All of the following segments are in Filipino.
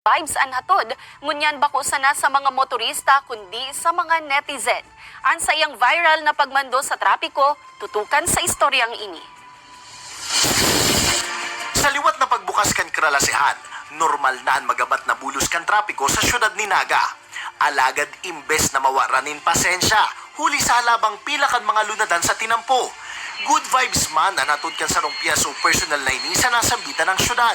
Vibes an hatod, ngunyan bako sana sa mga motorista kundi sa mga netizen. An sa iyang viral na pagmando sa trapiko, tutukan sa istoryang ini. Sa liwat na pagbukas kan kralasihan, normal na ang magabat na bulos kan trapiko sa syudad ni Naga. Alagad imbes na mawaranin pasensya, huli sa halabang pila kan mga lunadan sa tinampo. Good vibes man na natod kan sa rumpia so personal na ini sa nasambitan ng syudad.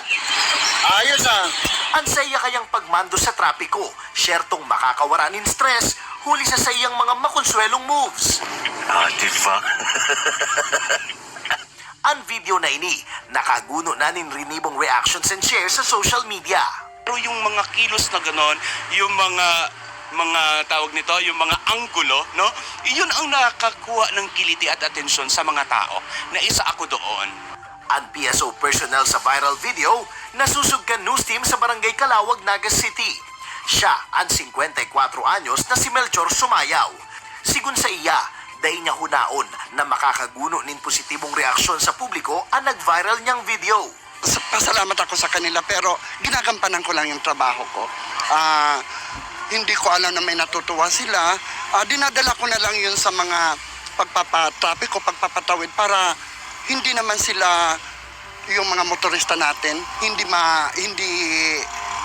Ayos ah! Ang saya kayang pagmando sa trapiko, syertong makakawaranin stress, huli sa sayang mga makonsuelong moves. Diba? Ang video na ini, nakaguno na nin rinibong reactions and shares sa social media. Pero yung mga kilos na ganon, yung mga tawag nito, yung mga anggulo, no? Iyon ang nakakuha ng kiliti at atensyon sa mga tao na isa ako doon. Ang PSO personnel sa viral video, nasusugkan news team sa Barangay Calawag, Naga City. Siya ang 54 anyos na si Melchor Sumayaw. Sigun sa iya, dahil niya hunaon na makakaguno nin positibong reaksyon sa publiko ang nag-viral niyang video. Pasalamat ako sa kanila pero ginagampanan ko lang yung trabaho ko. Hindi ko alam na may natutuwa sila. Dinadala ko na lang yun sa mga pagpapatrapiko, pagpapatawid para hindi naman sila yung mga motorista natin hindi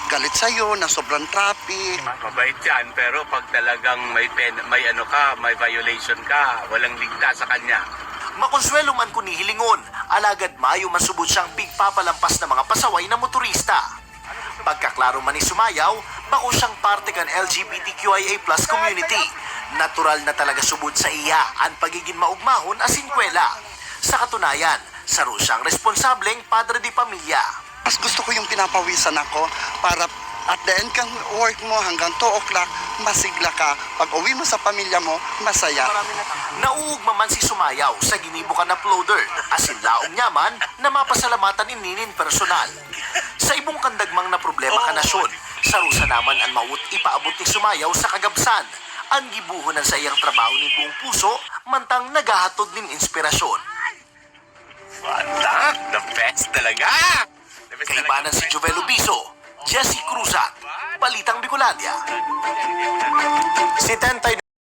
galit sa iyo na sobrang traffic. Mabait yan, pero pag talagang may violation ka, walang ligtas sa kanya. Makonsuelo man kung nihilingon, alagad mayo masubot siyang pigpapalampas na mga pasaway na motorista. Pagkaklaro man ni Sumayaw, bako siyang parte kan LGBTQIA+ community. Natural na talaga subod sa iya ang pagiging maugmahon as sinkwela. Sa katunayan, saro siyang responsableng padre di pamilya. Mas gusto ko yung pinapawisan ako para at the end kang work mo hanggang 2 o'clock, masigla ka. Pag uwi mo sa pamilya mo, masaya. Nauugma man si Sumayaw sa ginibukan na uploader, asin laong nyaman na mapasalamatan ni Ninin personal. Sa ibong kandagmang na problema kanasyon, sarusa naman ang mawut ipaabot ni Sumayaw sa kagabsan. Ang gibuhonan sa iyang trabaho ni buong puso, mantang nagahatod nin inspirasyon. Wala, the best talaga! Kaibanan si Jovel Ubiso, Jesse Cruzat, Balitang Bicolandia. Si Tentay